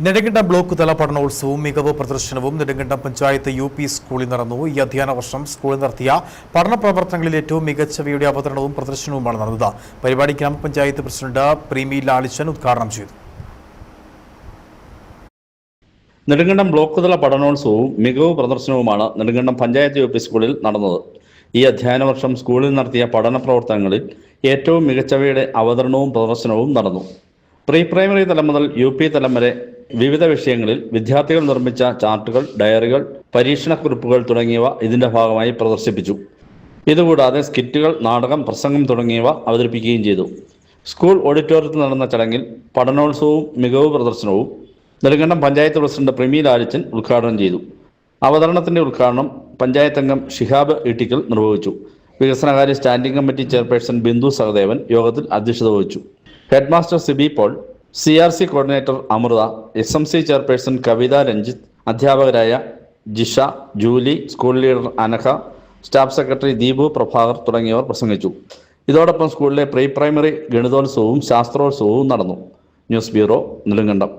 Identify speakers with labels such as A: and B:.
A: Nedumkandam block തല പഠനോത്സവവും മികവ് പ്രദർശനവും നെടുങ്കണ്ടം പഞ്ചായത്ത് UP സ്കൂളിൽ നടന്നു. ഈ അധ്യയന വർഷം സ്കൂളിൽ നടത്തിയ പഠന പ്രവർത്തനങ്ങളിൽ ഏറ്റവും മികച്ചവയുടെ അവതരണവും പ്രദർശനവുമാണ് നടന്നത്. പരിപാടി ഗ്രാമപഞ്ചായത്ത് പ്രസിഡന്റ് പ്രീമി ലാലിച്ചൻ ഉദ്ഘാടനം ചെയ്തു.
B: നെടുങ്കണ്ടം ബ്ലോക്ക് തല പഠനോത്സവവും മികവ് പ്രദർശനവുമാണ് നെടുങ്കണ്ടം പഞ്ചായത്ത് UP സ്കൂളിൽ നടന്നത്. ഈ അധ്യയന വർഷം സ്കൂളിൽ നടത്തിയ പഠന പ്രവർത്തനങ്ങളിൽ ഏറ്റവും മികച്ചവയുടെ അവതരണവും പ്രദർശനവും നടന്നു. പ്രീ പ്രൈമറി തലം മുതൽ UP തലം വരെ വിവിധ വിഷയങ്ങളിൽ വിദ്യാർത്ഥികൾ നിർമ്മിച്ച ചാർട്ടുകൾ, ഡയറികൾ, പരീക്ഷണക്കുറിപ്പുകൾ തുടങ്ങിയവ ഇതിന്റെ ഭാഗമായി പ്രദർശിപ്പിച്ചു. ഇതുകൂടാതെ സ്കിറ്റുകൾ, നാടകം, പ്രസംഗം തുടങ്ങിയവ അവതരിപ്പിക്കുകയും ചെയ്തു. സ്കൂൾ ഓഡിറ്റോറിയത്തിൽ നടന്ന ചടങ്ങിൽ പഠനോത്സവവും മികവ് പ്രദർശനവും നെടുങ്കണ്ടം പഞ്ചായത്ത് പ്രസിഡന്റ് പ്രീമി ലാലിച്ചൻ ഉദ്ഘാടനം ചെയ്തു. അവതരണത്തിന്റെ ഉദ്ഘാടനം പഞ്ചായത്ത് അംഗം ഷിഹാബ് ഇട്ടിക്കൽ നിർവഹിച്ചു. വികസനകാര്യ standing committee chairperson Bindu Sahadevan യോഗത്തിൽ അധ്യക്ഷത വഹിച്ചു. Headmaster Sibi Paul, CRC coordinator Amritha, SMC chairperson Kavitha Ranjith, അധ്യാപകരായ Jisha, Julie, school leader Anagha, staff secretary Deepu Prabhakar തുടങ്ങിയവർ പ്രസംഗിച്ചു. ഇതോടൊപ്പം സ്കൂളിലെ പ്രീ പ്രൈമറി ഗണിതോത്സവവും ശാസ്ത്രോത്സവവും നടന്നു. News bureau, Nedumkandam.